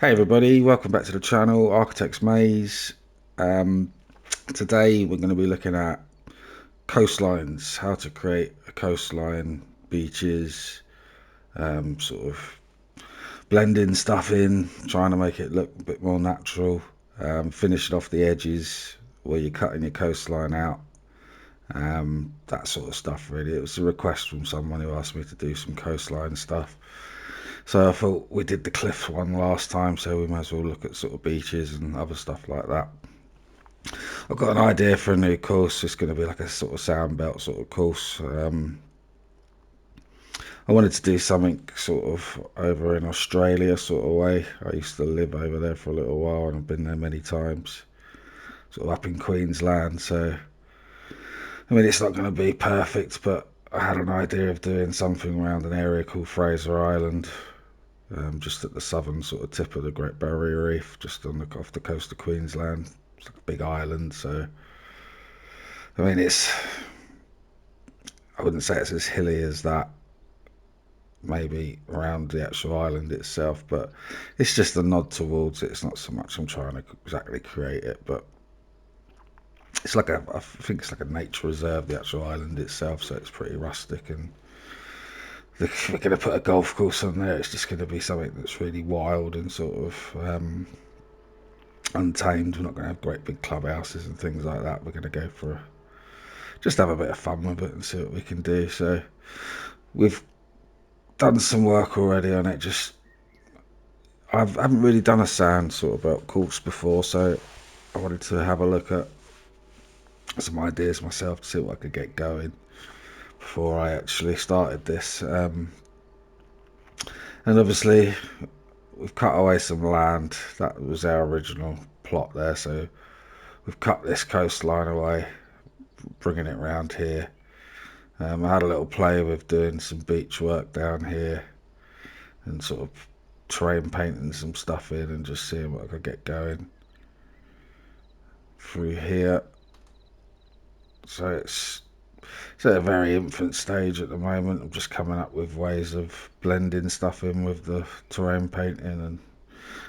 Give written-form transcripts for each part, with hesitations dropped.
Hey everybody, welcome back to the channel, Architect's Maze. Um, Today we're going to be looking at coastlines, how to create a coastline, beaches, sort of blending stuff in, trying to make it look a bit more natural, finishing off the edges where you're cutting your coastline out, that sort of stuff really. It was a request from someone who asked me to do some coastline stuff. So I thought we did the cliff one last time, so we might as well look at sort of beaches and other stuff like that. I've got an idea for a new course. It's going to be like a sort of sound belt sort of course. I wanted to do something sort of over in Australia sort of way. I used to live over there for a little while and I've been there many times, sort of up in Queensland. So, I mean, it's not going to be perfect, but I had an idea of doing something around an area called Fraser Island, just at the southern sort of tip of the Great Barrier Reef, just off the coast of Queensland. It's like a big island, so I mean, I wouldn't say it's as hilly as that, maybe around the actual island itself, but it's just a nod towards it. It's not so much I'm trying to exactly create it, but it's like I think it's like a nature reserve, the actual island itself, so it's pretty rustic. And if we're going to put a golf course on there, it's just going to be something that's really wild and sort of untamed. We're not going to have great big clubhouses and things like that. We're going to go for just have a bit of fun with it and see what we can do. So we've done some work already on it. Just I haven't really done a sand sort of belt course before, so I wanted to have a look at some ideas myself to see what I could get going before I actually started this. And obviously we've cut away some land. That was our original plot there, so we've cut this coastline away, bringing it round here. I had a little play with doing some beach work down here and sort of terrain painting some stuff in and just seeing what I could get going through here. So it's at a very infant stage at the moment. I'm just coming up with ways of blending stuff in with the terrain painting and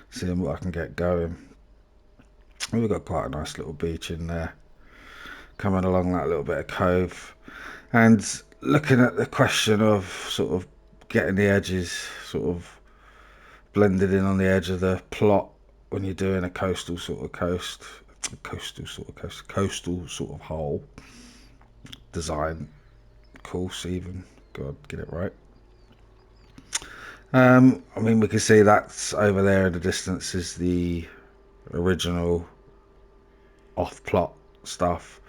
seeing what I can get going. We've got quite a nice little beach in there, coming along that little bit of cove, and looking at the question of sort of getting the edges sort of blended in on the edge of the plot when you're doing a coastal sort of coastal sort of hole design course. Even God, get it right. I mean, we can see that's over there in the distance is the original off-plot stuff,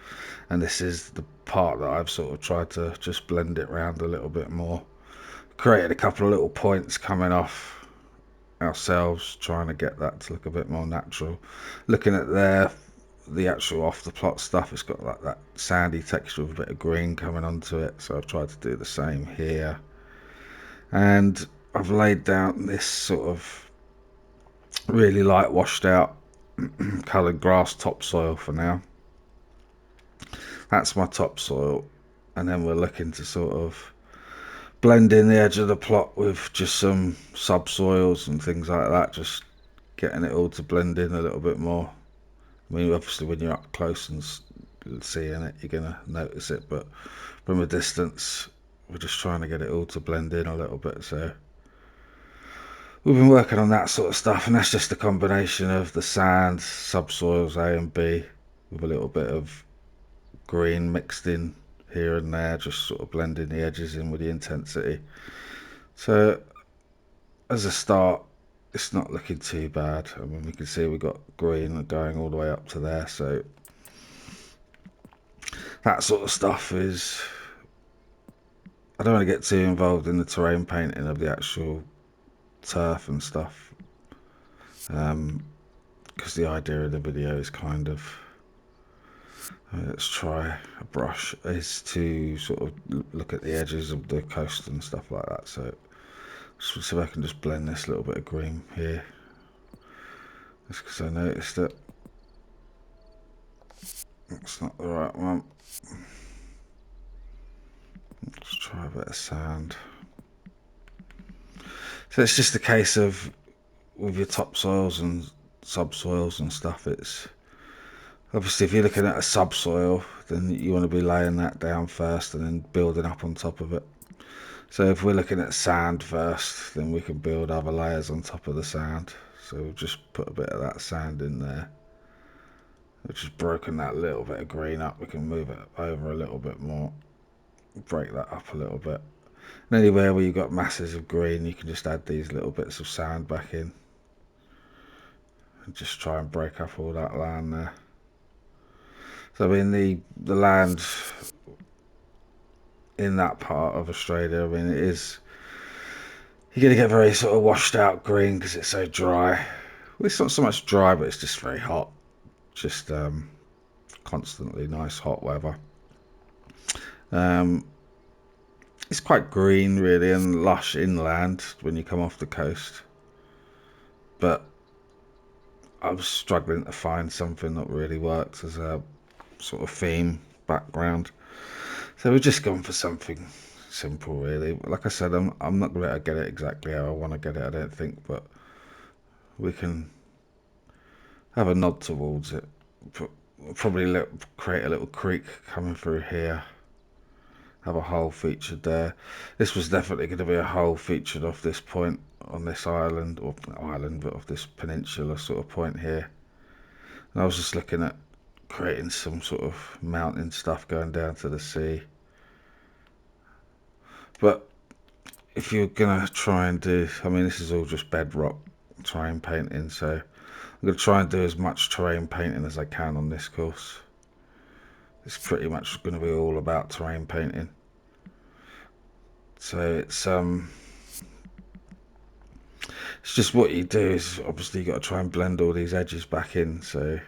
and this is the part that I've sort of tried to just blend it around a little bit more. Created a couple of little points coming off ourselves, trying to get that to look a bit more natural. Looking at the actual off the plot stuff, it's got like that sandy texture with a bit of green coming onto it, so I've tried to do the same here. And I've laid down this sort of really light washed out coloured grass topsoil for now. That's my topsoil, and then we're looking to sort of blend in the edge of the plot with just some subsoils and things like that, just getting it all to blend in a little bit more. I mean, obviously when you're up close and seeing it, you're gonna notice it, but from a distance we're just trying to get it all to blend in a little bit. So we've been working on that sort of stuff, and that's just a combination of the sand, subsoils A and B, with a little bit of green mixed in here and there, just sort of blending the edges in with the intensity. So as a start, it's not looking too bad. I mean, we can see we've got green going all the way up to there, so that sort of stuff is, I don't want to get too involved in the terrain painting of the actual turf and stuff, because the idea of the video is kind of, let's try a brush, is to sort of look at the edges of the coast and stuff like that. So see if I can just blend this little bit of green here, just because I noticed it. It's not the right one. Let's try a bit of sand. So it's just a case of with your topsoils and subsoils and stuff, it's obviously if you're looking at a subsoil, then you want to be laying that down first and then building up on top of it. So if we're looking at sand first, then we can build other layers on top of the sand. So we'll just put a bit of that sand in there, which has broken that little bit of green up. We can move it over a little bit more, break that up a little bit. And anywhere where you've got masses of green, you can just add these little bits of sand back in and just try and break up all that land there. So I mean the land in that part of Australia, I mean, it is, you're going to get very sort of washed out green because it's so dry. Well, it's not so much dry, but it's just very hot. Just constantly nice hot weather. It's quite green really and lush inland when you come off the coast. But I was struggling to find something that really works as a sort of theme background. So we've just gone for something simple really. Like I said, I'm not going to get it exactly how I want to get it, I don't think, but we can have a nod towards it. Probably create a little creek coming through here. Have a hole featured there. This was definitely going to be a hole featured off this point on this island, or not island, but off this peninsula sort of point here. And I was just looking at creating some sort of mountain stuff going down to the sea. But if you're gonna try and do, I mean, this is all just bedrock terrain painting, so I'm gonna try and do as much terrain painting as I can on this course. It's pretty much going to be all about terrain painting. So it's just what you do is obviously you got to try and blend all these edges back in. So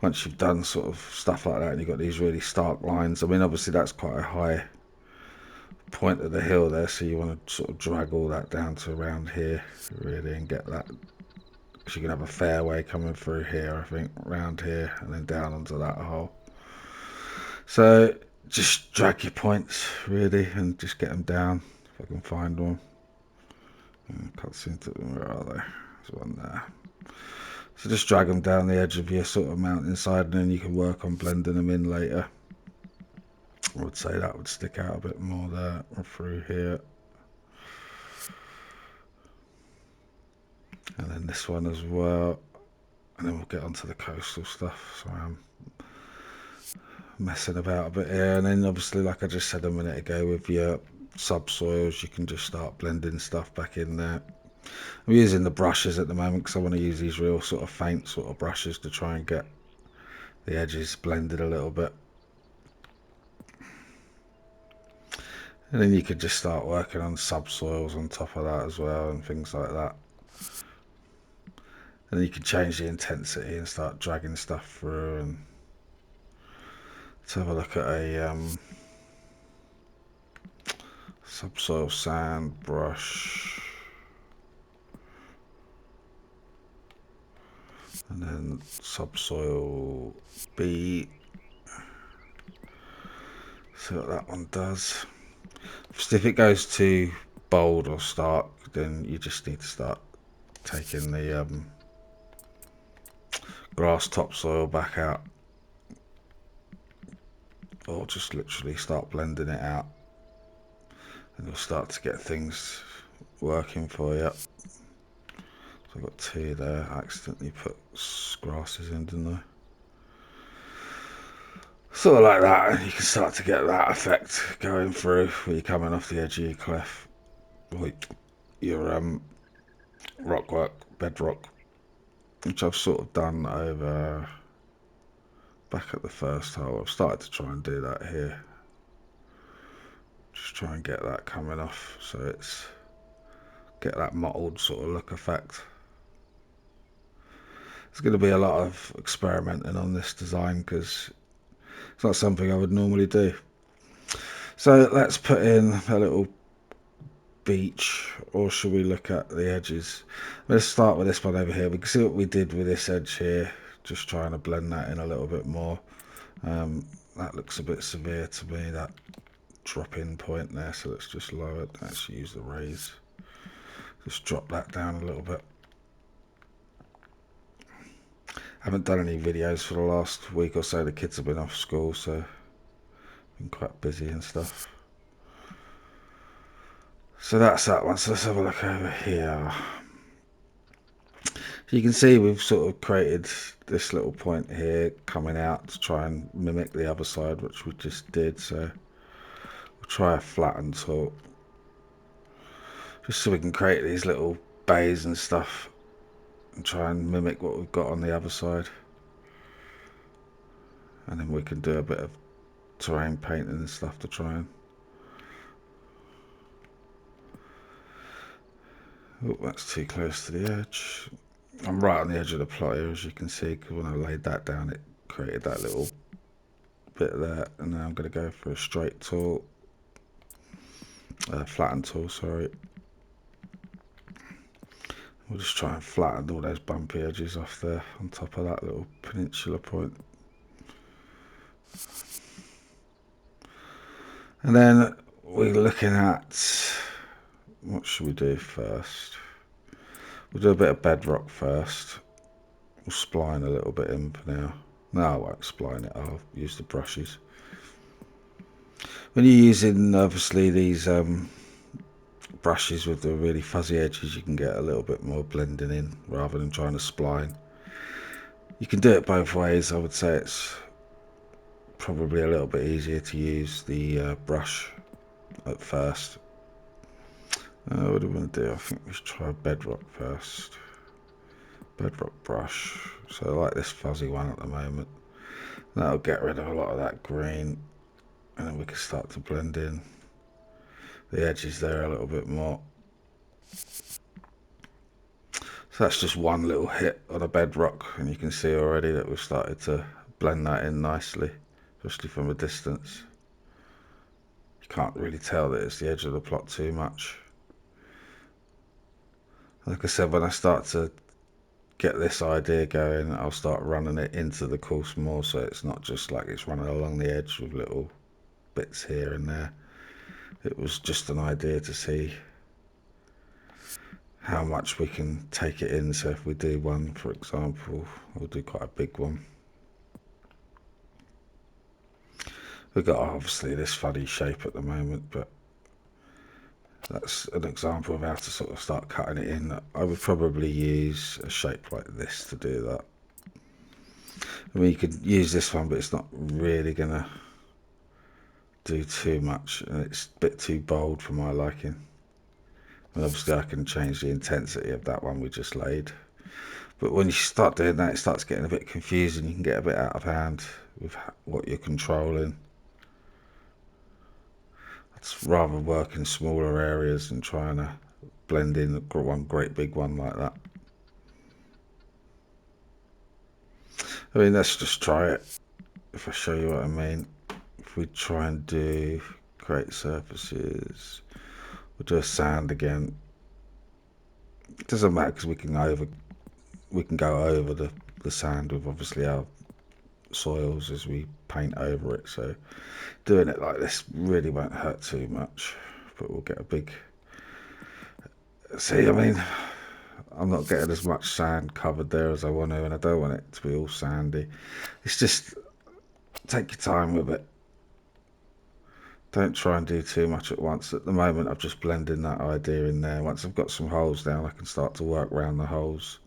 once you've done sort of stuff like that and you've got these really stark lines, I mean obviously that's quite a high point of the hill there, so you want to sort of drag all that down to around here really and get that, because you can have a fairway coming through here, I think, around here and then down onto that hole. So just drag your points really and just get them down if I can find one. I can't seem to, where are they? There's one there. So just drag them down the edge of your sort of mountainside and then you can work on blending them in later. I would say that would stick out a bit more there or through here. And then this one as well. And then we'll get onto the coastal stuff. So I'm messing about a bit here. And then obviously, like I just said a minute ago, with your subsoils, you can just start blending stuff back in there. I'm using the brushes at the moment because I want to use these real sort of faint sort of brushes to try and get the edges blended a little bit. And then you could just start working on subsoils on top of that as well and things like that. And then you can change the intensity and start dragging stuff through. And let's have a look at a subsoil sand brush. And then subsoil B. See what that one does. Just if it goes too bold or stark, then you just need to start taking the grass topsoil back out, or just literally start blending it out, and you'll start to get things working for you. So I've got two there. I accidentally put grasses in, didn't I? Sort of like that, and you can start to get that effect going through where you're coming off the edge of your cliff, like your rock work, bedrock, which I've sort of done over back at the first hole. I've started to try and do that here, just try and get that coming off, so it's get that mottled sort of look effect. There's going to be a lot of experimenting on this design because it's not something I would normally do. So let's put in a little beach, or should we look at the edges? Let's start with this one over here. We can see what we did with this edge here, just trying to blend that in a little bit more. That looks a bit severe to me, that drop in point there, so let's just lower it. Let's use the raise, just drop that down a little bit. Haven't done any videos for the last week or so. The kids have been off school, so been quite busy and stuff. So that's that one. So let's have a look over here. So you can see we've sort of created this little point here coming out to try and mimic the other side, which we just did. So we'll try a flatten tool, just so we can create these little bays and stuff and try and mimic what we've got on the other side. And then we can do a bit of terrain painting and stuff to try and... Oh, that's too close to the edge. I'm right on the edge of the plot here, as you can see, because when I laid that down it created that little bit there. And now I'm going to go for a straight tool, flatten tool, sorry. We'll just try and flatten all those bumpy edges off there on top of that little peninsula point. And then we're looking at, what should we do first? We'll do a bit of bedrock first. We'll spline a little bit in for now. No, I won't spline it, I'll use the brushes. When you're using, obviously, these brushes with the really fuzzy edges, you can get a little bit more blending in rather than trying to spline. You can do it both ways. I would say it's probably a little bit easier to use the brush at first. What do we want to do? I think we should try bedrock first. Bedrock brush. So I like this fuzzy one at the moment. That'll get rid of a lot of that green, and then we can start to blend in the edges there a little bit more. So that's just one little hit on a bedrock, and you can see already that we've started to blend that in nicely, especially from a distance. You can't really tell that it's the edge of the plot too much. Like I said, when I start to get this idea going, I'll start running it into the course more, so it's not just like it's running along the edge with little bits here and there. It was just an idea to see how much we can take it in. So if we do one, for example, we'll do quite a big one. We've got obviously this funny shape at the moment, but that's an example of how to sort of start cutting it in. I would probably use a shape like this to do that. I mean, you could use this one, but it's not really gonna do too much, and it's a bit too bold for my liking. And obviously I can change the intensity of that one we just laid. But when you start doing that, it starts getting a bit confusing. You can get a bit out of hand with what you're controlling. I'd rather work in smaller areas than trying to blend in one great big one like that. I mean, let's just try it. If I show you what I mean, if we try and do create surfaces, we'll do a sand again. It doesn't matter because we can go over the sand with obviously our soils as we paint over it. So doing it like this really won't hurt too much, but we'll get a big... See, I mean, I'm not getting as much sand covered there as I want to, and I don't want it to be all sandy. It's just take your time with it. Don't try and do too much at once. At the moment, I'm just blending that idea in there. Once I've got some holes down, I can start to work around the holes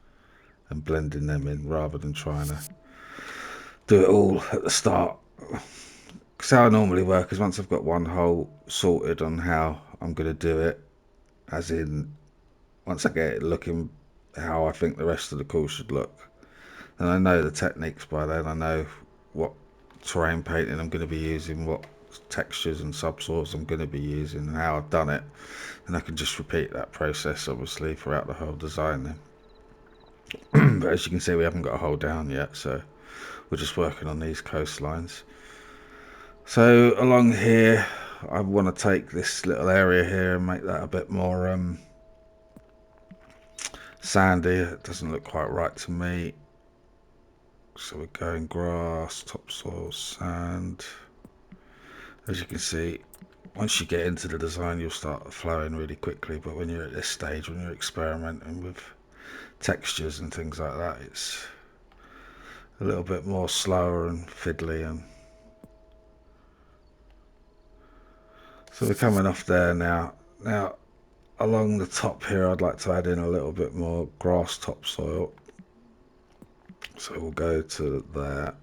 and blending them in rather than trying to do it all at the start. Because how I normally work is once I've got one hole sorted on how I'm going to do it, as in once I get it looking how I think the rest of the course should look, and I know the techniques by then. I know what terrain painting I'm going to be using, what textures and subsoils I'm going to be using, and how I've done it, and I can just repeat that process obviously throughout the whole design then. But as you can see, we haven't got a hole down yet, so we're just working on these coastlines. So along here I want to take this little area here and make that a bit more sandy. It doesn't look quite right to me, so we're going grass, topsoil, sand. As you can see, once you get into the design you'll start flowing really quickly, but when you're at this stage, when you're experimenting with textures and things like that, it's a little bit more slower and fiddly. And so we're coming off there now. Now along the top here I'd like to add in a little bit more grass topsoil, so we'll go to there,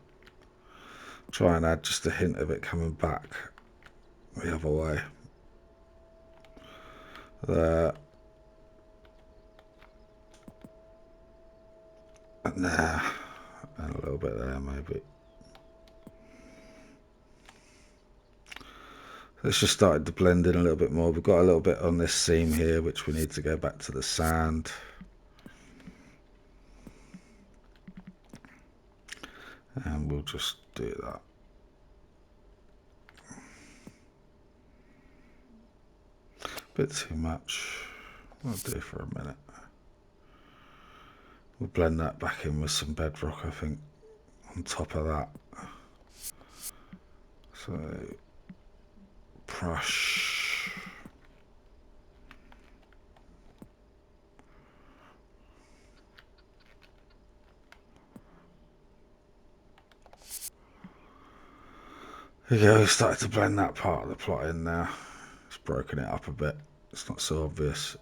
try and add just a hint of it coming back the other way there and there and a little bit there maybe. It's just started to blend in a little bit more. We've got a little bit on this seam here which we need to go back to the sand, and we'll just do that. Bit too much. I'll do it for a minute. We'll blend that back in with some bedrock, I think, on top of that. So brush. There you go, we started to blend that part of the plot in now. It's broken it up a bit. It's not so obvious.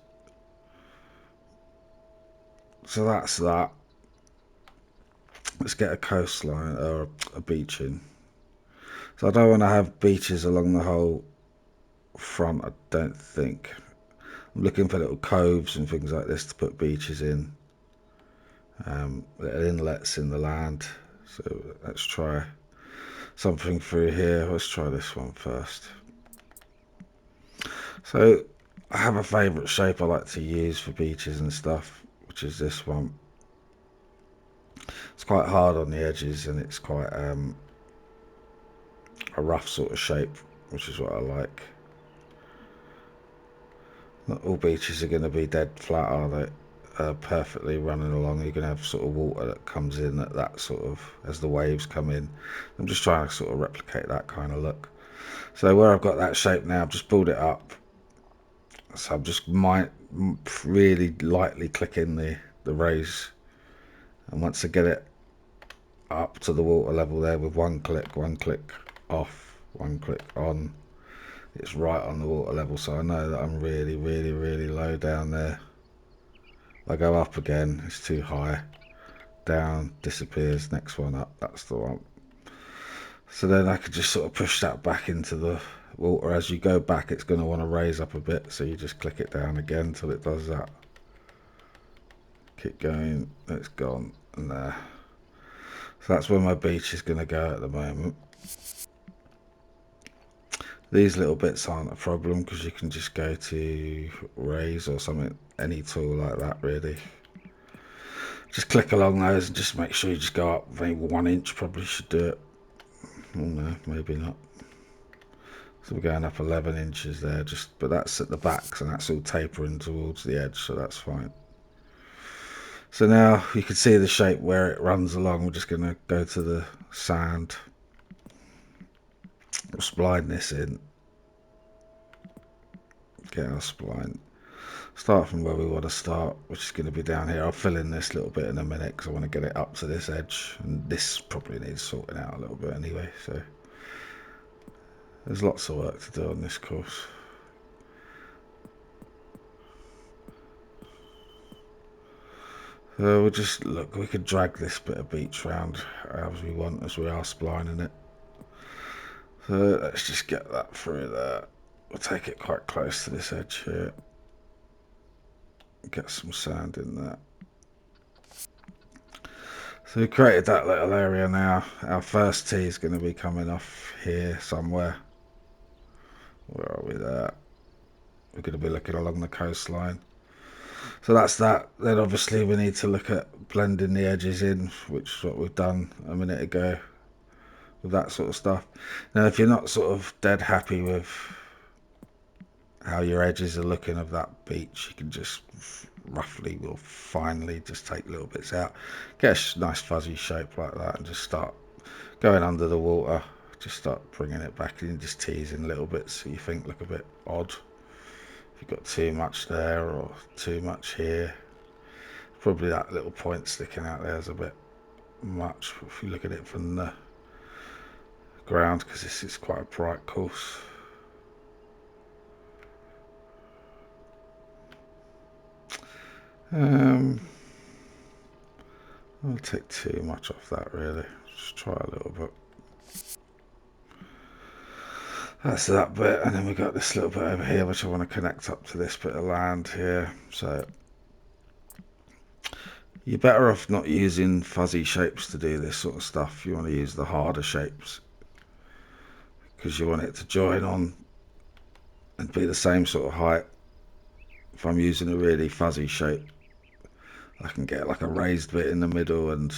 So that's that. Let's get a coastline or a beach in. So I don't want to have beaches along the whole front, I don't think. I'm looking for little coves and things like this to put beaches in. Little inlets in the land. So let's try something through here. Let's try this one first. So I have a favourite shape I like to use for beaches and stuff, which is this one. It's quite hard on the edges and it's quite a rough sort of shape, which is what I like. Not all beaches are going to be dead flat, are they? Perfectly running along. You're going to have sort of water that comes in at that sort of, as the waves come in. I'm just trying to sort of replicate that kind of look. So where I've got that shape now, I've just pulled it up. So I'm just really lightly clicking the raise, and once I get it up to the water level there with one click off, one click on, it's right on the water level, so I know that I'm really low down there. I go up again, it's too high, down, disappears, next one up, that's the one. So then I could just sort of push that back into the water. As you go back, it's going to want to raise up a bit, so you just click it down again until it does that. Keep going, it's gone, and there. So that's where my beach is going to go at the moment. These little bits aren't a problem because you can just go to raise or something, any tool like that really. Just click along those and just make sure you just go up maybe 1 inch, probably should do it. Oh no, maybe not. So we're going up 11 inches there, but that's at the back, and that's all tapering towards the edge, so that's fine. So now you can see the shape where it runs along. We're just going to go to the sand. We'll spline this in. Get our spline. Start from where we want to start, which is going to be down here. I'll fill in this little bit in a minute because I want to get it up to this edge, and this probably needs sorting out a little bit anyway. So there's lots of work to do on this course. So we'll just look, we could drag this bit of beach round as we want, as we are splining it. So let's just get that through there. We'll take it quite close to this edge here. Get some sand in there. So we created that little area now. Our first tee is going to be coming off here somewhere. Where are we there? We're going to be looking along the coastline. So that's that. Then obviously we need to look at blending the edges in, which is what we've done a minute ago with that sort of stuff. Now if you're not sort of dead happy with how your edges are looking of that beach, you can just roughly or finely just take little bits out, get a nice fuzzy shape like that, and just start going under the water. Just start bringing it back in, just teasing little bits so you think look a bit odd. If you've got too much there or too much here, probably that little point sticking out there is a bit much if you look at it from the ground, because this is quite a bright course. I'll take too much off that really. Just try a little bit. That's that bit, and then we got this little bit over here which I want to connect up to this bit of land here. So you're better off not using fuzzy shapes to do this sort of stuff. You want to use the harder shapes because you want it to join on and be the same sort of height. If I'm using a really fuzzy shape, I can get like a raised bit in the middle and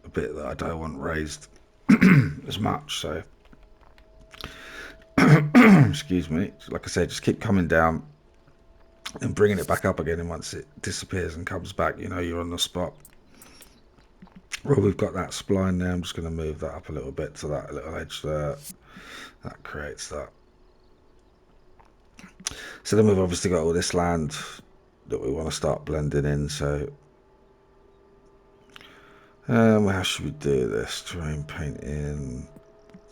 a bit that I don't want raised as much. So excuse me, like I said, just keep coming down and bringing it back up again, and once it disappears and comes back, you know you're on the spot. Well, we've got that spline there. I'm just going to move that up a little bit to that little edge there. That creates that. So then we've obviously got all this land that we want to start blending in. So how should we do this? Terrain paint in,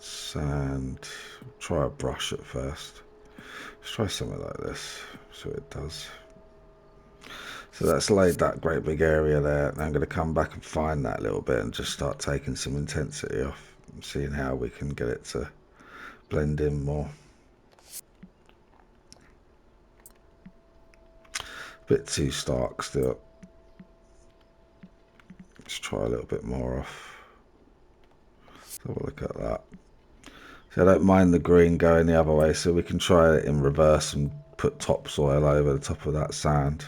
sand. Try a brush at first. Let's try something like this. See what it does. So that's laid that great big area there. Now I'm going to come back and find that little bit and just start taking some intensity off, and seeing how we can get it to blend in more. Bit too stark still. Let's try a little bit more off. Let's have a look at that. So I don't mind the green going the other way, so we can try it in reverse and put topsoil over the top of that sand.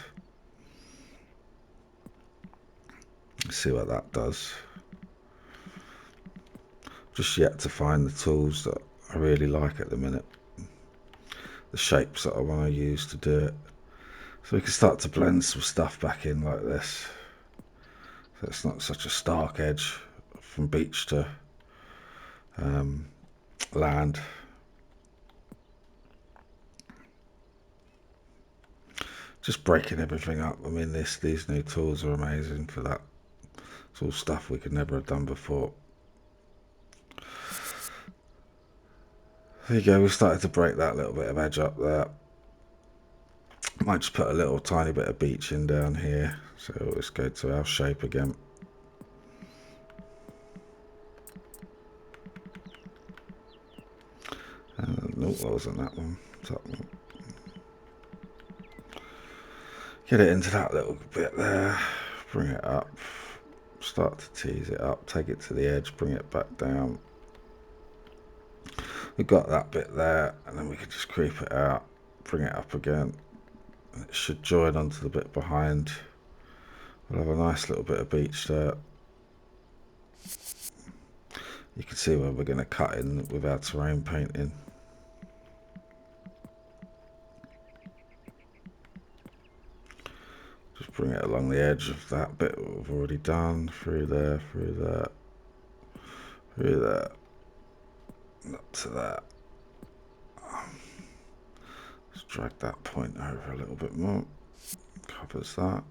Let's see what that does. Just yet to find the tools that I really like at the minute. The shapes that I want to use to do it. So we can start to blend some stuff back in like this. So it's not such a stark edge from beach to land. Just breaking everything up. I mean, these new tools are amazing for that. It's all stuff we could never have done before. There you go, we started to break that little bit of edge up there. Might just put a little tiny bit of beach in down here. So let's go to our shape again. No, that wasn't that one. That one. Get it into that little bit there. Bring it up. Start to tease it up. Take it to the edge. Bring it back down. We've got that bit there, and then we can just creep it out. Bring it up again. And it should join onto the bit behind. We'll have a nice little bit of beach there. You can see where we're going to cut in with our terrain painting. Just bring it along the edge of that bit that we've already done. Through there, through there, through there, and up to that. Let's drag that point over a little bit more. Covers that.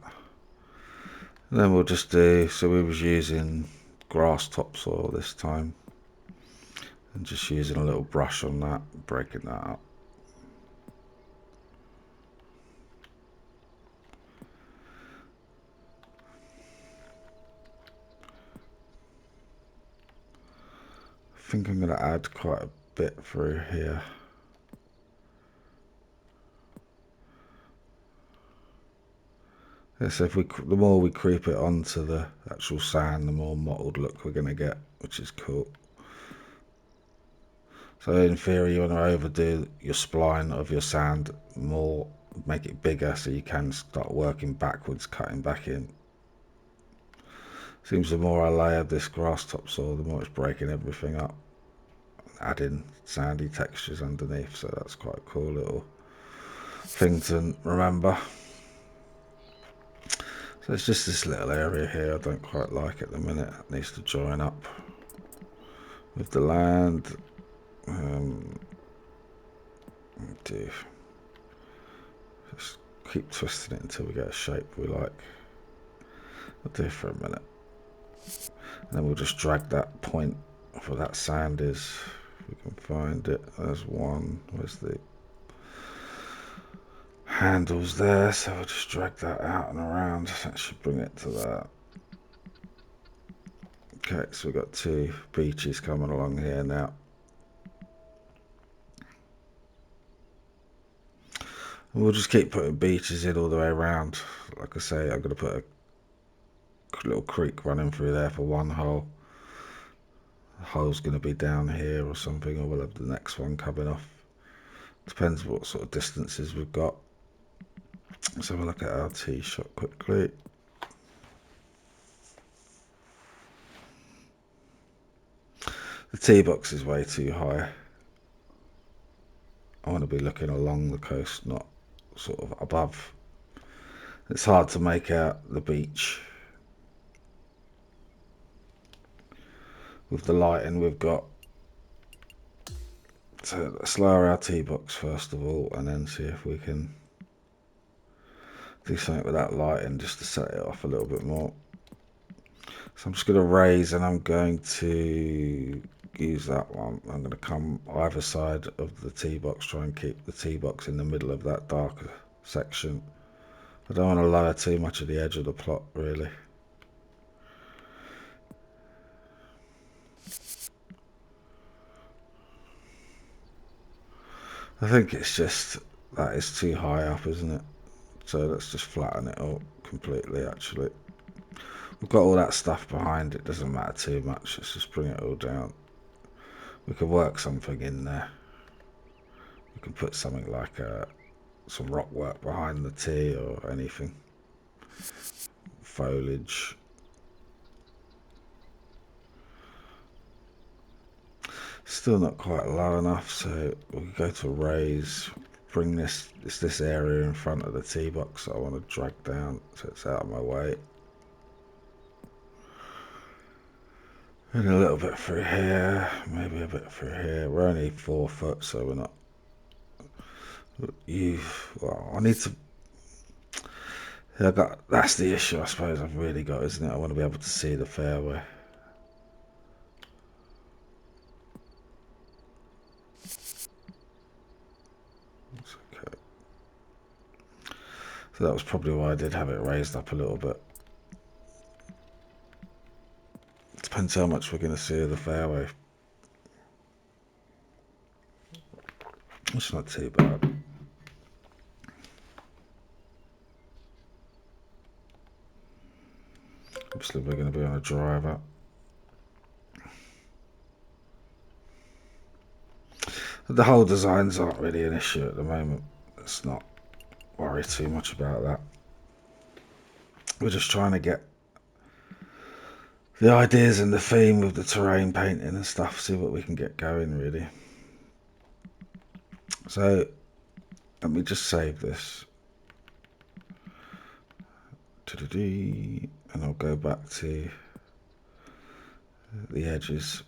And then we'll just do, so we was using grass topsoil this time. And just using a little brush on that, breaking that up. I think I'm going to add quite a bit through here. Yeah, so if the more we creep it onto the actual sand, the more mottled look we're going to get, which is cool. So in theory, you want to overdo your spline of your sand more, make it bigger so you can start working backwards, cutting back in. Seems the more I layered this grass topsoil, the more it's breaking everything up, adding sandy textures underneath. So that's quite a cool little thing to remember. So it's just this little area here I don't quite like at the minute. It needs to join up with the land. Just keep twisting it until we get a shape we like. I'll do it for a minute. And then we'll just drag that point where that sand is. If we can find it. There's one. Where's the handles there? So we'll just drag that out and around. That should bring it to that. Okay, so we've got 2 beaches coming along here now. And we'll just keep putting beaches in all the way around. Like I say, I'm going to put a little creek running through there for one hole. The hole's going to be down here or something, or we'll have the next one coming off. Depends what sort of distances we've got. Let's have a look at our tee shot quickly. The tee box is way too high. I want to be looking along the coast, not sort of above. It's hard to make out the beach with the lighting we've got. So let's lower our tee box first of all, and then see if we can do something with that lighting just to set it off a little bit more. So I'm just going to raise, and I'm going to use that one. I'm going to come either side of the tee box, try and keep the tee box in the middle of that darker section. I don't want to lower too much of the edge of the plot, really. I think it's just that is too high up, isn't it? So let's just flatten it out completely, actually. We've got all that stuff behind it, doesn't matter too much. Let's just bring it all down. We could work something in there. We could put something like some rock work behind the tee or anything. Foliage. Still not quite low enough, so we'll go to raise. Bring this area in front of the tee box that I want to drag down so it's out of my way. And a little bit through here, maybe a bit through here. We're only 4 foot, so we're not. Well, I need to. That's the issue, I suppose. I've really got, isn't it? I want to be able to see the fairway. That's okay. So that was probably why I did have it raised up a little bit. Depends how much we're going to see of the fairway. It's not too bad. Obviously we're going to be on a driver. The whole designs aren't really an issue at the moment. Let's not worry too much about that. We're just trying to get the ideas and the theme with the terrain painting and stuff, see what we can get going, really. So let me just save this. And I'll go back to the edges.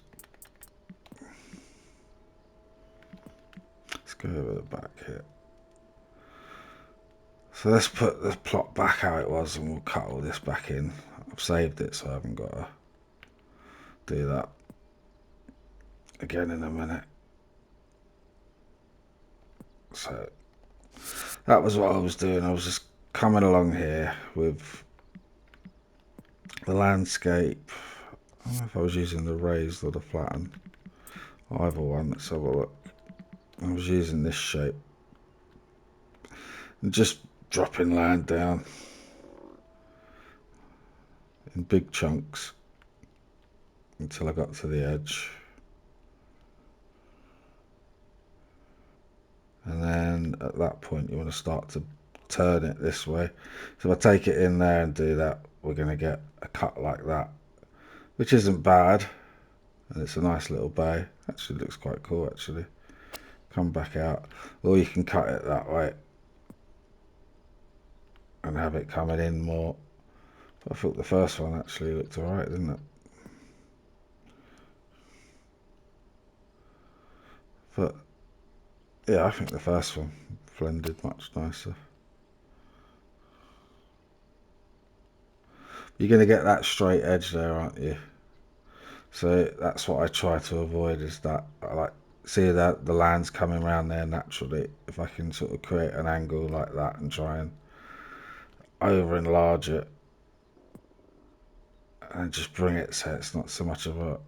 Let's go over the back here. So let's put the plot back how it was, and we'll cut all this back in. I've saved it, so I haven't got to do that again in a minute. So that was what I was doing. I was just coming along here with the landscape. I don't know if I was using the raised or the flattened. Either one. Let's have a look. I was using this shape and just dropping land down in big chunks until I got to the edge. And then at that point you want to start to turn it this way. So if I take it in there and do that, we're going to get a cut like that, which isn't bad, and it's a nice little bay. Actually looks quite cool, actually. Come back out, or you can cut it that way and have it coming in more. But I thought the first one actually looked alright, didn't it? But yeah, I think the first one blended much nicer. You're going to get that straight edge there, aren't you? So that's what I try to avoid, is that I like see that the land's coming around there naturally. If I can sort of create an angle like that and try and over enlarge it and just bring it so it's not so much of a,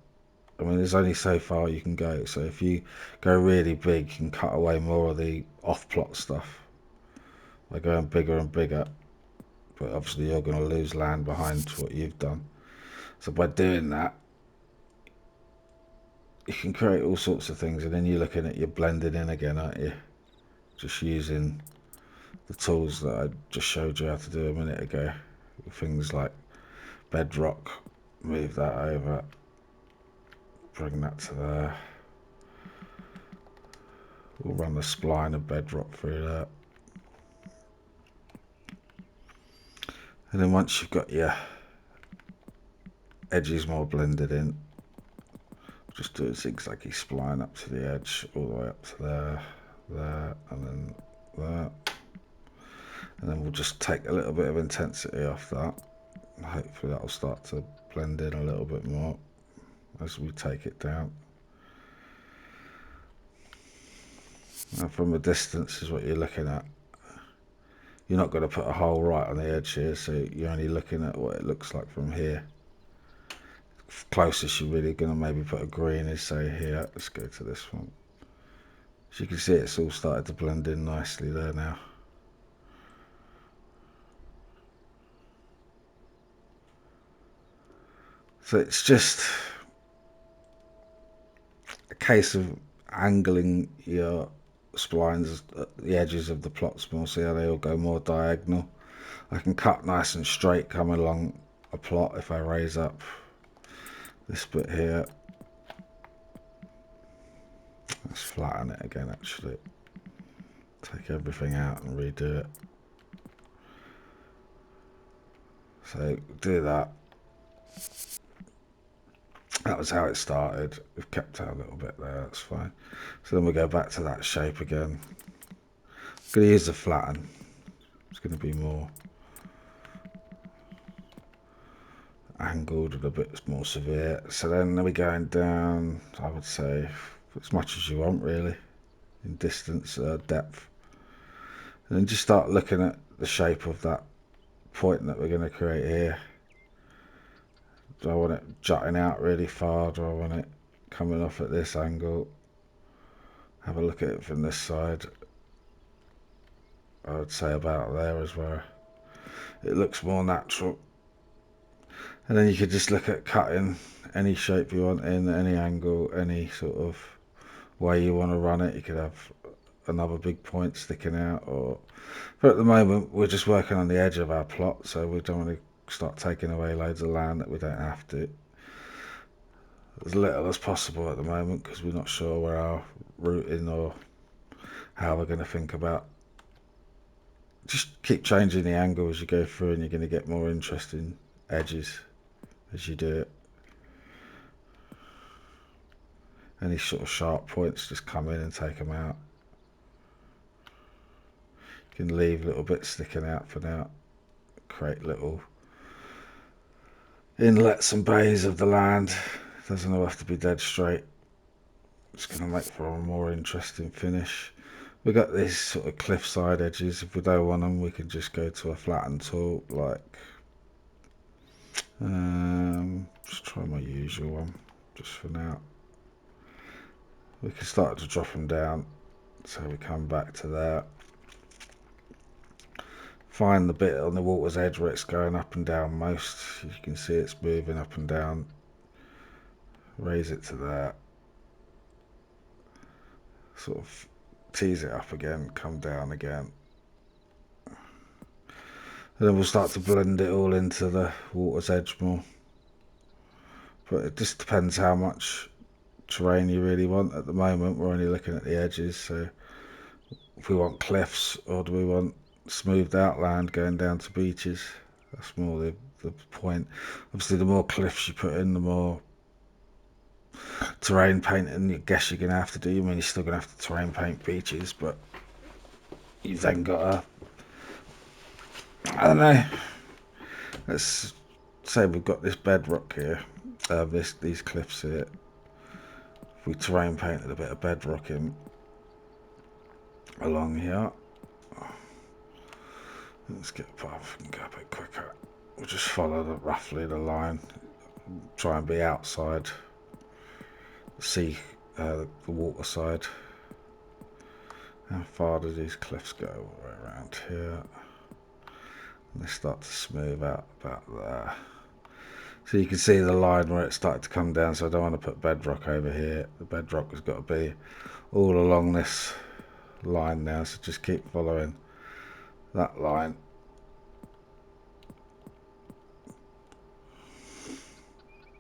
I mean, there's only so far you can go. So if you go really big, you can cut away more of the off-plot stuff by going bigger and bigger. But obviously you're going to lose land behind what you've done. So by doing that, you can create all sorts of things, and then you're looking at your blending in again, aren't you? Just using the tools that I just showed you how to do a minute ago. Things like bedrock, move that over, bring that to there. We'll run the spline of bedrock through that. And then once you've got your edges more blended in, just do a zigzaggy spline up to the edge, all the way up to there, there, and then there. And then we'll just take a little bit of intensity off that. Hopefully that'll start to blend in a little bit more as we take it down. Now from a distance is what you're looking at. You're not going to put a hole right on the edge here, so you're only looking at what it looks like from here. Closest you're really going to maybe put a green is, say, here. Let's go to this one. As you can see, it's all started to blend in nicely there now. So it's just a case of angling your splines at the edges of the plots more, see how they all go more diagonal. I can cut nice and straight coming along a plot if I raise up this bit here. Let's flatten it again, actually. Take everything out and redo it. So do that. That was how it started. We've kept out a little bit there, that's fine. So then we go back to that shape again. I'm going to use the flatten. It's going to be more angled and a bit more severe. So then we're going down, I would say, as much as you want really, in distance, depth. And then just start looking at the shape of that point that we're going to create here. Do I want it jutting out really far? Do I want it coming off at this angle? Have a look at it from this side. I would say about there is where it looks more natural. And then you could just look at cutting any shape you want in, any angle, any sort of way you want to run it. You could have another big point sticking out, but at the moment we're just working on the edge of our plot, so we don't want to start taking away loads of land that we don't have to. As little as possible at the moment, because we're not sure where our routing or how we're going to think about. Just keep changing the angle as you go through, and you're going to get more interesting edges as you do it. Any sort of sharp points, just come in and take them out. You can leave little bits sticking out for now. Create little inlets and bays of the land. It doesn't all have to be dead straight. It's going to make for a more interesting finish. We've got these sort of cliffside edges. If we don't want them, we can just go to a flatten tool, like just try my usual one just for now. We can start to drop them down, so we come back to there. Find the bit on the water's edge where it's going up and down most. You can see it's moving up and down. Raise it to there. Sort of tease it up again, come down again. And then we'll start to blend it all into the water's edge more. But it just depends how much terrain you really want. At the moment we're only looking at the edges, so if we want cliffs or do we want smoothed out land going down to beaches, that's more the point. Obviously the more cliffs you put in, the more terrain painting I guess you're going to have to do. I mean, you're still going to have to terrain paint beaches, but you've then got I don't know, let's say we've got this bedrock here. these cliffs here. If we terrain painted a bit of bedrock in along here, let's get above and go a bit quicker. We'll just follow roughly the line. Try and be outside the water side. How far do these cliffs go? Right around here. And they start to smooth out about there. So you can see the line where it started to come down, so I don't want to put bedrock over here. The bedrock has got to be all along this line now, so just keep following that line.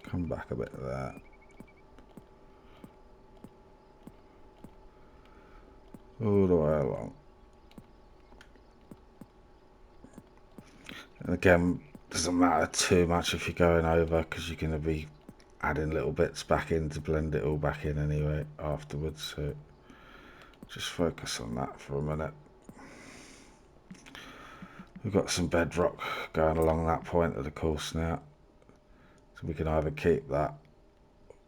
Come back a bit there. All the way along. And again, doesn't matter too much if you're going over, because you're going to be adding little bits back in to blend it all back in anyway afterwards, so just focus on that for a minute. We've got some bedrock going along that point of the course now, so we can either keep that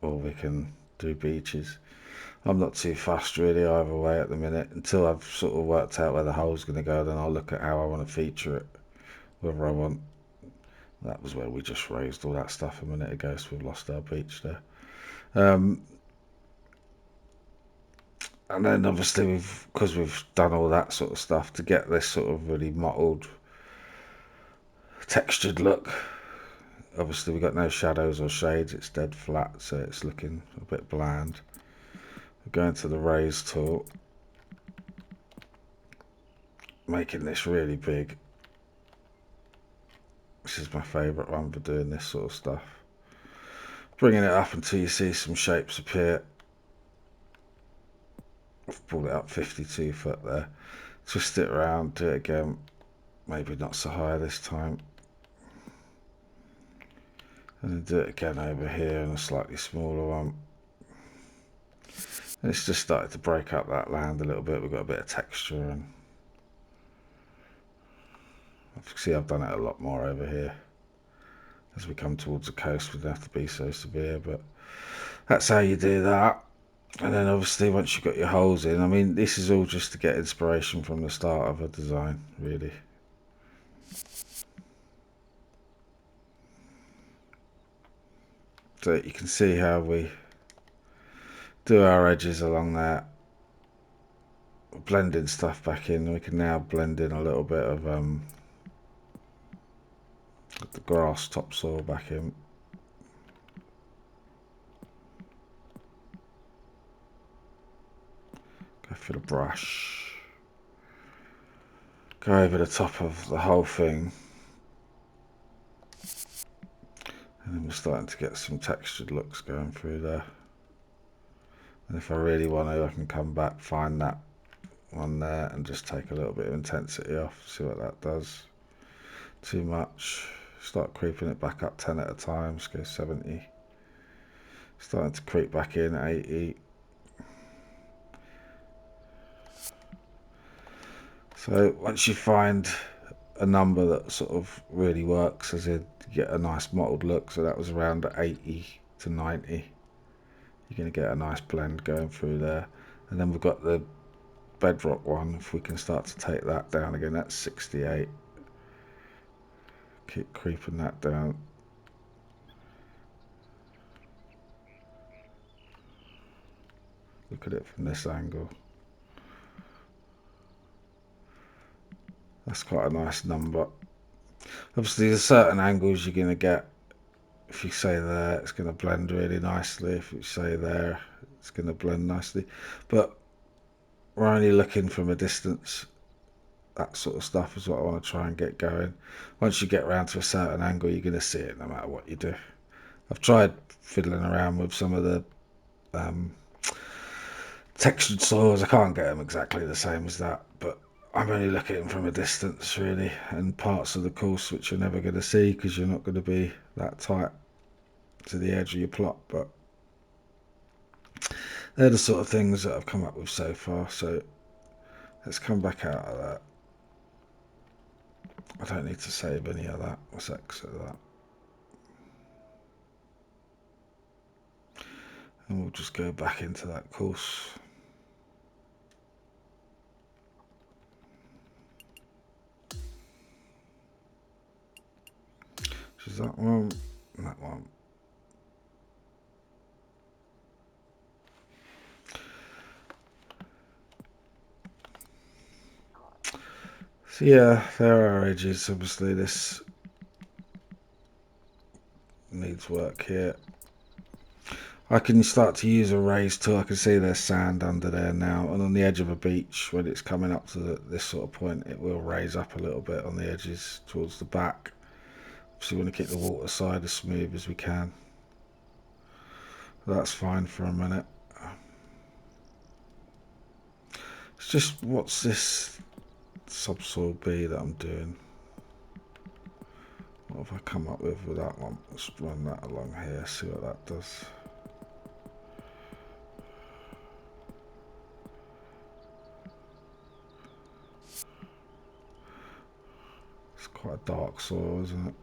or we can do beaches. I'm not too fussed really either way at the minute. Until I've sort of worked out where the hole's going to go, then I'll look at how I want to feature it, whether I want. That was where we just raised all that stuff a minute ago, so we've lost our beach there. And then obviously because we've done all that sort of stuff to get this sort of really mottled, textured look. Obviously we've got no shadows or shades, it's dead flat, so it's looking a bit bland. We're going to the raise tool, making this really big. This is my favourite one for doing this sort of stuff. Bringing it up until you see some shapes appear. I've pulled it up 52 foot there. Twist it around, do it again. Maybe not so high this time. And then do it again over here in a slightly smaller one. And it's just started to break up that land a little bit. We've got a bit of texture, and see I've done it a lot more over here. As we come towards the coast, we don't have to be so severe, but that's how you do that. And then obviously once you've got your holes in, I mean this is all just to get inspiration from the start of a design really. So you can see how we do our edges along there, blending stuff back in. We can now blend in a little bit of the grass topsoil back in. Go for the brush, go over the top of the whole thing, and then we're starting to get some textured looks going through there. And if I really want to, I can come back, find that one there and just take a little bit of intensity off, see what that does. Too much, start creeping it back up 10 at a time. Let's go 70, starting to creep back in 80. So once you find a number that sort of really works, as in you get a nice mottled look, so that was around 80 to 90, you're going to get a nice blend going through there. And then we've got the bedrock one. If we can start to take that down again, that's 68. Keep creeping that down. Look at it from this angle. That's quite a nice number. Obviously there's certain angles you're going to get. If you say there, it's going to blend really nicely. If you say there, it's going to blend nicely. But we're only looking from a distance. That sort of stuff is what I want to try and get going. Once you get around to a certain angle, you're going to see it no matter what you do. I've tried fiddling around with some of the textured soils. I can't get them exactly the same as that, but I'm only looking from a distance really, and parts of the course which you're never going to see because you're not going to be that tight to the edge of your plot. But they're the sort of things that I've come up with so far. So let's come back out of that. I don't need to save any of that. Let's exit that. And we'll just go back into that course. Which is that one, and that one. So yeah, there are edges. Obviously this needs work here. I can start to use a raise tool. I can see there's sand under there now, and on the edge of a beach when it's coming up to this sort of point, it will raise up a little bit on the edges towards the back. So we want to keep the water side as smooth as we can. That's fine for a minute. It's just, what's this subsoil B that I'm doing? What have I come up with that one? Let's run that along here, see what that does. It's quite a dark soil, isn't it?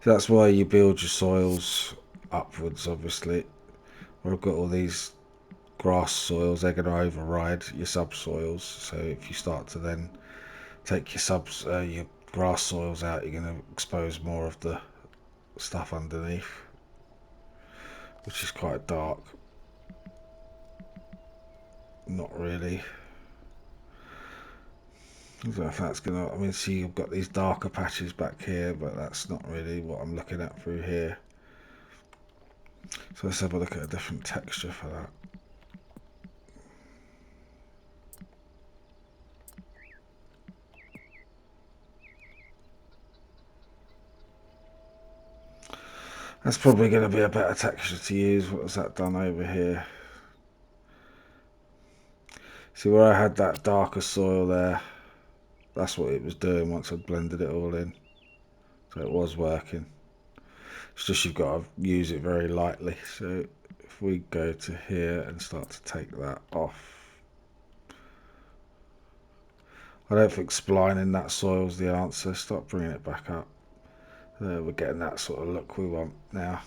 So that's why you build your soils upwards, obviously. Where I've got all these grass soils, they're going to override your subsoils. So if you start to then take your grass soils out, you're going to expose more of the stuff underneath, which is quite dark. Not really. I don't know if that's gonna, I mean, see, you've got these darker patches back here, but that's not really what I'm looking at through here. So let's have a look at a different texture for that. That's probably going to be a better texture to use. What has that done over here? See where I had that darker soil there, that's what it was doing once I'd blended it all in. So it was working. It's just you've got to use it very lightly. So if we go to here and start to take that off, I don't think splining that soil is the answer. Start bringing it back up. There, we're getting that sort of look we want now.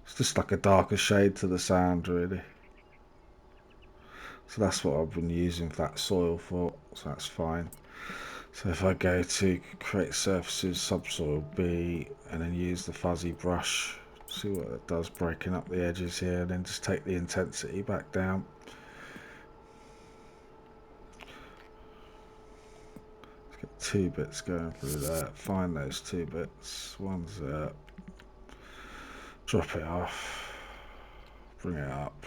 It's just like a darker shade to the sand, really. So that's what I've been using that soil for, so that's fine. So if I go to create surfaces, subsoil B, and then use the fuzzy brush, see what it does, breaking up the edges here, and then just take the intensity back down. Let's get 2 bits going through there, find those 2 bits, one's there, drop it off, bring it up,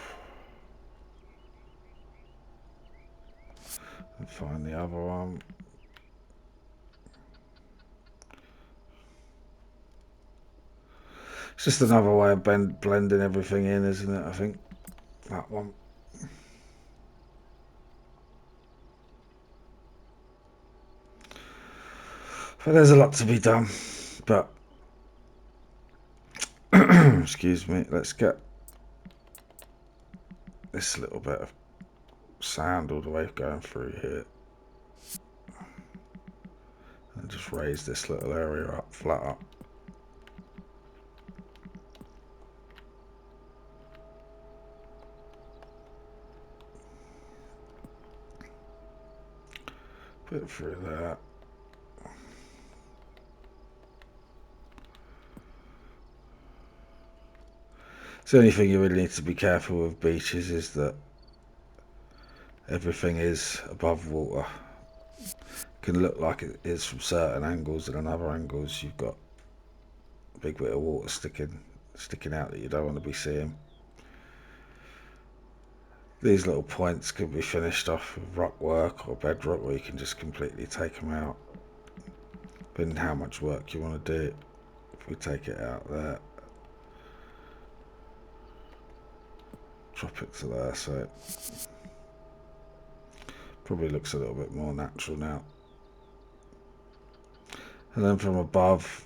and find the other one. It's just another way of blending everything in, isn't it? I think that one. But there's a lot to be done. But excuse me. Let's get this little bit of sand all the way going through here, and just raise this little area up, flat up. Put it through there. So the only thing you really need to be careful with beaches is that everything is above water. It can look like it is from certain angles, and on other angles you've got a big bit of water sticking out that you don't want to be seeing. These little points can be finished off with rock work or bedrock, or you can just completely take them out, depending how much work you want to do. If we take it out there, drop it to there, so it probably looks a little bit more natural now. And then from above,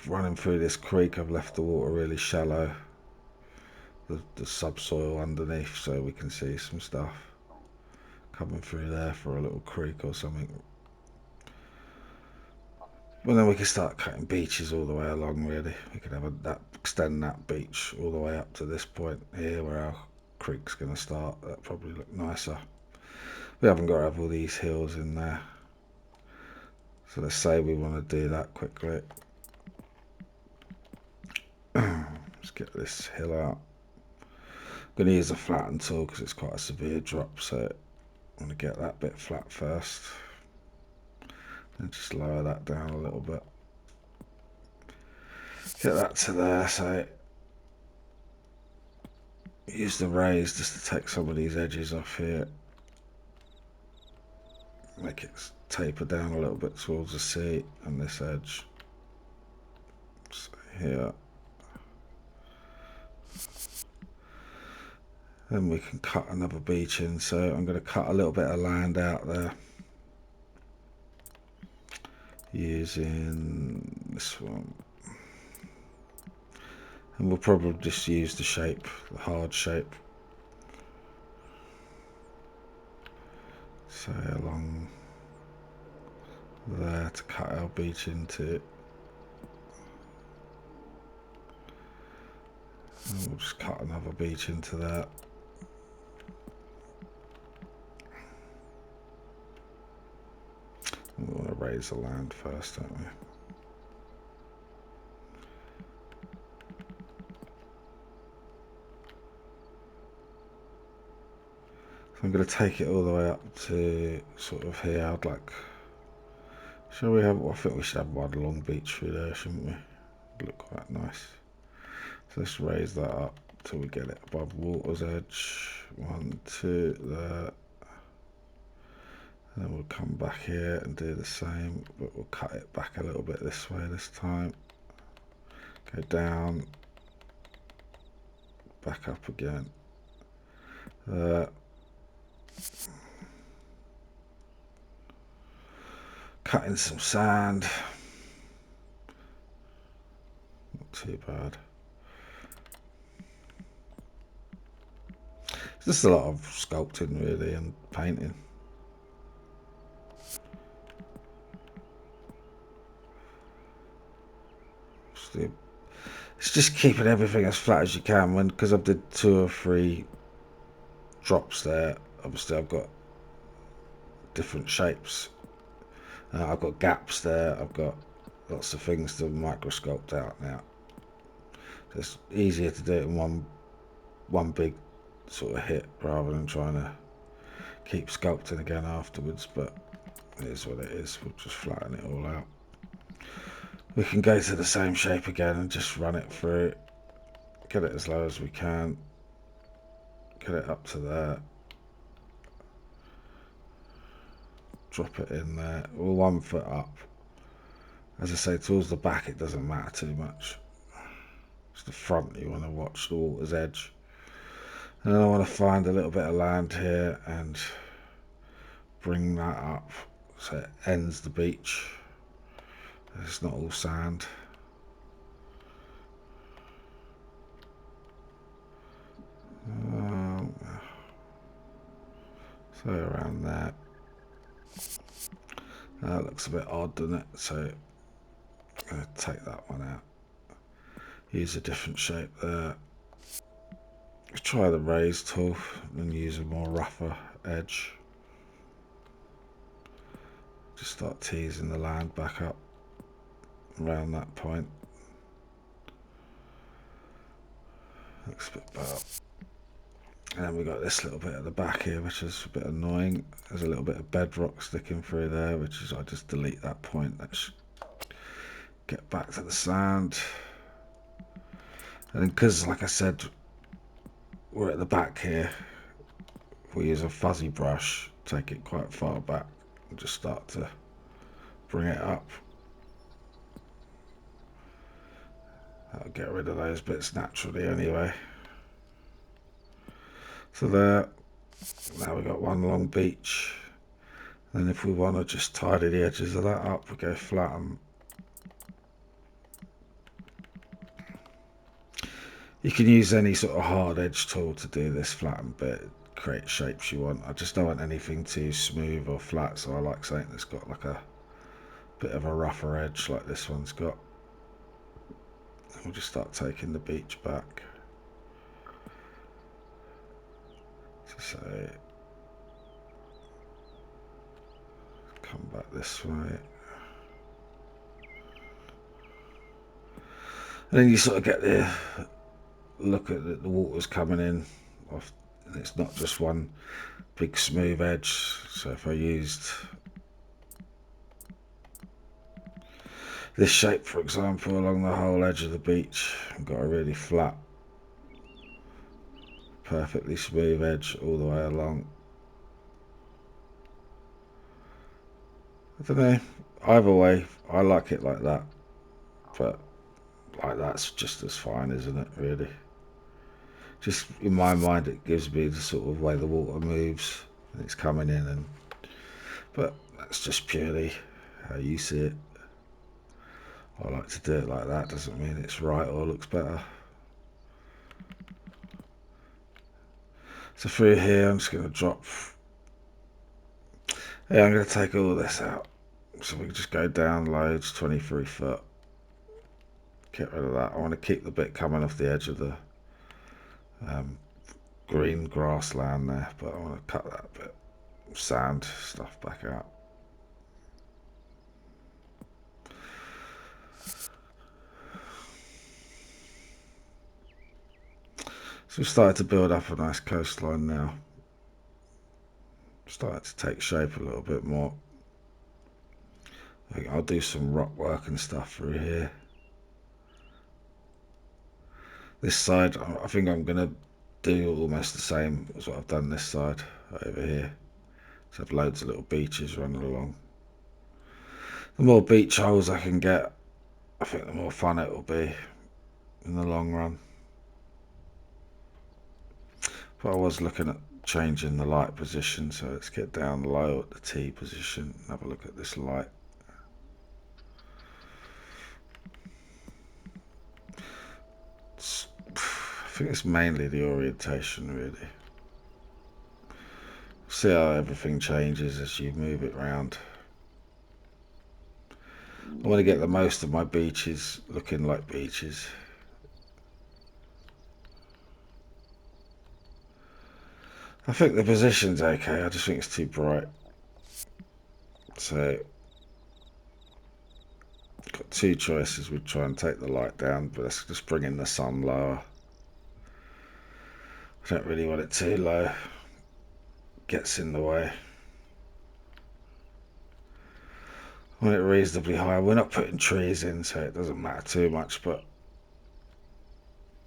running through this creek, I've left the water really shallow, the subsoil underneath, so we can see some stuff coming through there for a little creek or something. Well, then we can start cutting beaches all the way along, really. We could extend that beach all the way up to this point here where our creek's going to start. That'd probably look nicer. We haven't got to have all these hills in there. So let's say we want to do that quickly. Let's get this hill out. I'm going to use a flatten tool because it's quite a severe drop, so I want to get that bit flat first. And just lower that down a little bit. Get that to there, so use the raise just to take some of these edges off here. Make it taper down a little bit towards the sea and this edge. So here. Then we can cut another beach in, so I'm going to cut a little bit of land out there using this one, and we'll probably just use the shape, the hard shape, so along there to cut our beach into. And we'll just cut another beach into that. We want to raise the land first, don't we? So I'm going to take it all the way up to sort of here. I'd like, shall we have, well, I think we should have one long beach through there, shouldn't we? It'd look quite nice. So let's raise that up till we get it above water's edge. 1, 2, there. And then we'll come back here and do the same, but we'll cut it back a little bit this way this time. Go down, back up again. Cut in some sand. Not too bad. It's just a lot of sculpting really and painting. It's just keeping everything as flat as you can. Because I've did 2 or 3 drops there, obviously I've got different shapes. I've got gaps there. I've got lots of things to microsculpt out now. It's easier to do it in one big sort of hit rather than trying to keep sculpting again afterwards, but it is what it is. We'll just flatten it all out. We can go to the same shape again and just run it through, get it as low as we can, get it up to there, drop it in there. We're 1 foot up. As I say, towards the back it doesn't matter too much. It's the front you want to watch, the water's edge. And then I want to find a little bit of land here and bring that up so it ends the beach. It's not all sand. So around there. That looks a bit odd, doesn't it? So I'm going to take that one out. Use a different shape there. Try the raise tool and use a more rougher edge. Just start teasing the land back up around that point. Looks a bit better. And then we've got this little bit at the back here, which is a bit annoying. There's a little bit of bedrock sticking through there, which is, I just delete that point. Let's get back to the sand. And because, like I said, we're at the back here, we use a fuzzy brush, take it quite far back, and just start to bring it up. That'll get rid of those bits naturally anyway. So there, now we've got one long beach. Then if we want to just tidy the edges of that up, we go flatten. You can use any sort of hard edge tool to do this flatten bit, create shapes you want. I just don't want anything too smooth or flat, so I like something that's got like a bit of a rougher edge like this one's got. We'll just start taking the beach back. So come back this way. And then you sort of get the look at the water's coming in off, and it's not just one big smooth edge. So if I used this shape, for example, along the whole edge of the beach, I've got a really flat, perfectly smooth edge all the way along. I don't know, either way I like it like that, but like that's just as fine, isn't it, really? Just in my mind it gives me the sort of way the water moves and it's coming in, and but that's just purely how you see it. I like to do it like that, doesn't mean it's right or looks better. So through here I'm just going to drop, yeah, I'm going to take all this out, so we can just go down loads, 23 foot, get rid of that. I want to keep the bit coming off the edge of the green grassland there, but I want to cut that bit of sand stuff back out. So we've started to build up a nice coastline now. Starting to take shape a little bit more. I think I'll do some rock work and stuff through here. This side, I think I'm going to do almost the same as what I've done this side over here. So I've loads of little beaches running along. The more beach holes I can get, I think the more fun it will be in the long run. But I was looking at changing the light position, so let's get down low at the T position and have a look at this light. I think it's mainly the orientation, really. See how everything changes as you move it around. I want to get the most of my beaches looking like beaches. I think the position's okay, I just think it's too bright. So, got two choices. We'd try and take the light down, but let's just bring in the sun lower. I don't really want it too low. Gets in the way. I want it reasonably high. We're not putting trees in, so it doesn't matter too much, but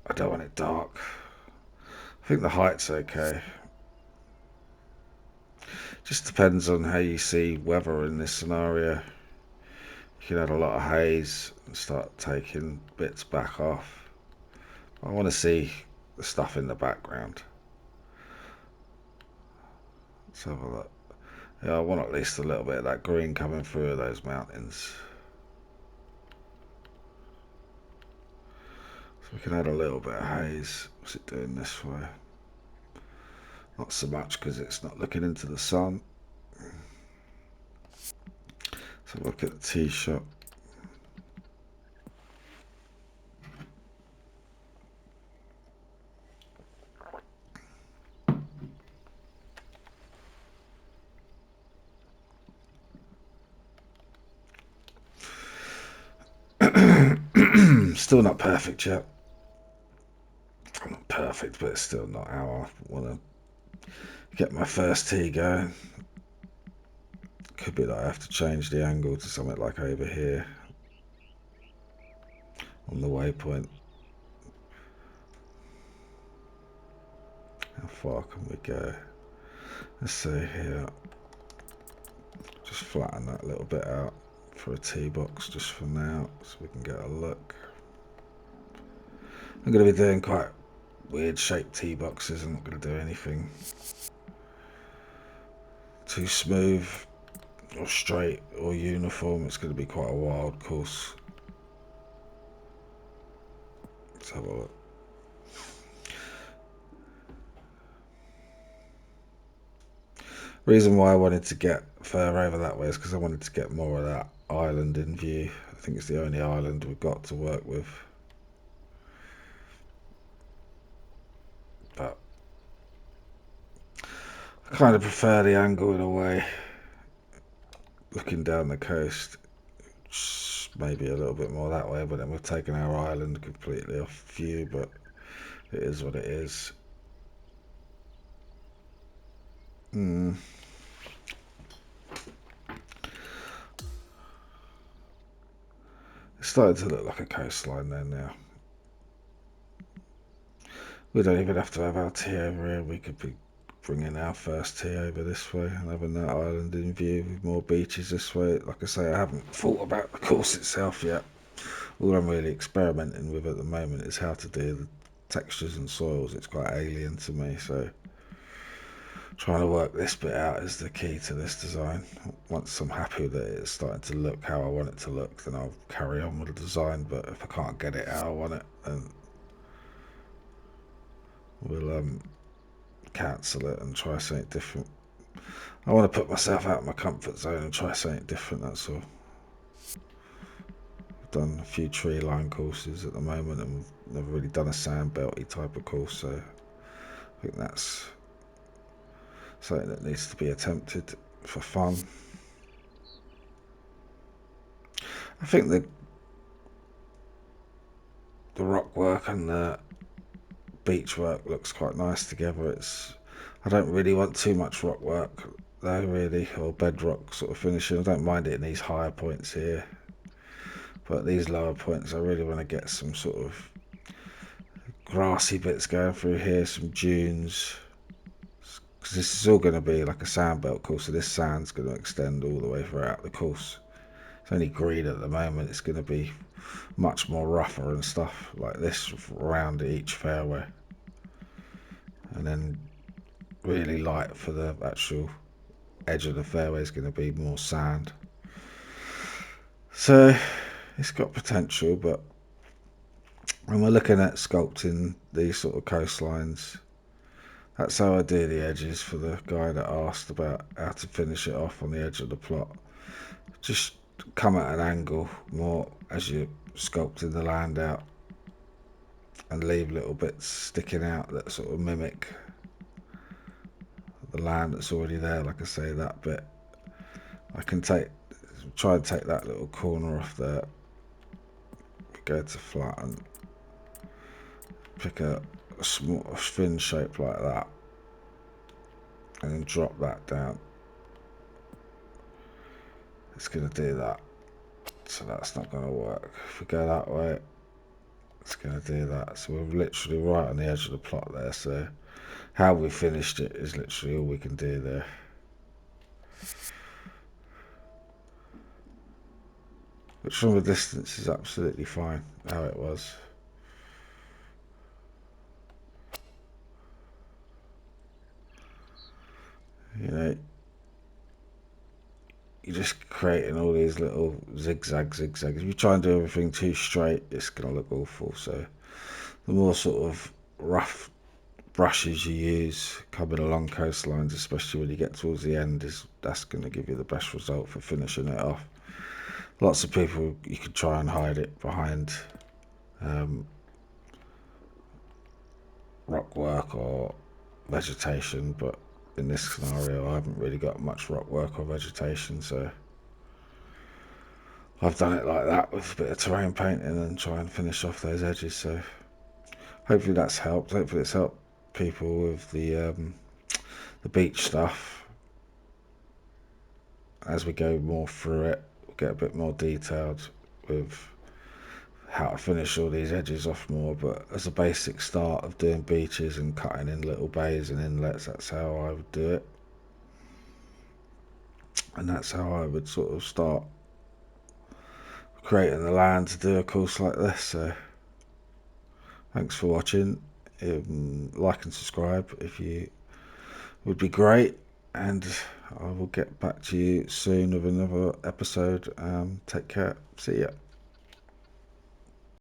I don't want it dark. I think the height's okay. Just depends on how you see weather in this scenario. You can add a lot of haze and start taking bits back off. I want to see the stuff in the background. Let's have a look. Yeah, I want at least a little bit of that green coming through those mountains. So we can add a little bit of haze. What's it doing this way? Not so much because it's not looking into the sun. So look at the tee shot. Still not perfect yet. Not perfect, but it's still not how I want to get my first tee going. Could be that I have to change the angle to something like over here on the waypoint. How far can we go? Let's see here. Just flatten that little bit out for a tee box just for now, so we can get a look. I'm going to be doing quite weird shaped tee boxes. I'm not going to do anything too smooth or straight or uniform. It's going to be quite a wild course. Let's have a look. Reason why I wanted to get further over that way is because I wanted to get more of that island in view. I think it's the only island we've got to work with. But I kind of prefer the angle in a way, looking down the coast. Maybe a little bit more that way, but then we've taken our island completely off view, but it is what it is. It's starting to look like a coastline there now. We don't even have to have our tea over here. We could be bringing our first tea over this way and having that island in view with more beaches this way. Like I say, I haven't thought about the course itself yet. All I'm really experimenting with at the moment is how to do the textures and soils. It's quite alien to me, so trying to work this bit out is the key to this design. Once I'm happy that it's starting to look how I want it to look, then I'll carry on with the design. But if I can't get it how I want it, then we'll cancel it and try something different. I want to put myself out of my comfort zone and try something different, that's all. I've done a few tree line courses at the moment and we've never really done a sand belty type of course, so I think that's something that needs to be attempted for fun. I think the rock work and the beach work looks quite nice together. I don't really want too much rock work though, really, or bedrock sort of finishing. I don't mind it in these higher points here, but these lower points I really want to get some sort of grassy bits going through here, some dunes, because this is all going to be like a sand belt course, so this sand's going to extend all the way throughout the course. It's only green at the moment. It's going to be much more rougher and stuff like this around each fairway, and then really light for the actual edge of the fairway is going to be more sand. So it's got potential, but when we're looking at sculpting these sort of coastlines, that's how I do the edges for the guy that asked about how to finish it off on the edge of the plot. Just come at an angle more as you're sculpting the land out and leave little bits sticking out that sort of mimic the land that's already there. Like I say, that bit I can try and take that little corner off there, go to flat and pick a small thin shape like that and then drop that down. It's going to do that, so that's not going to work. If we go that way, it's going to do that. So we're literally right on the edge of the plot there, so how we finished it is literally all we can do there. Which from a distance is absolutely fine how it was. You know, you're just creating all these little zigzags. If you try and do everything too straight, it's going to look awful. So the more sort of rough brushes you use coming along coastlines, especially when you get towards the end, that's going to give you the best result for finishing it off. Lots of people, you could try and hide it behind rock work or vegetation, but in this scenario I haven't really got much rock work or vegetation, so I've done it like that with a bit of terrain painting and try and finish off those edges. So hopefully that's helped. Hopefully it's helped people with the beach stuff. As we go more through it, we'll get a bit more detailed with how to finish all these edges off more, but as a basic start of doing beaches and cutting in little bays and inlets, that's how I would do it, and that's how I would sort of start creating the land to do a course like this. So thanks for watching. Like and subscribe if you would be great, and I will get back to you soon with another episode. Take care. See ya.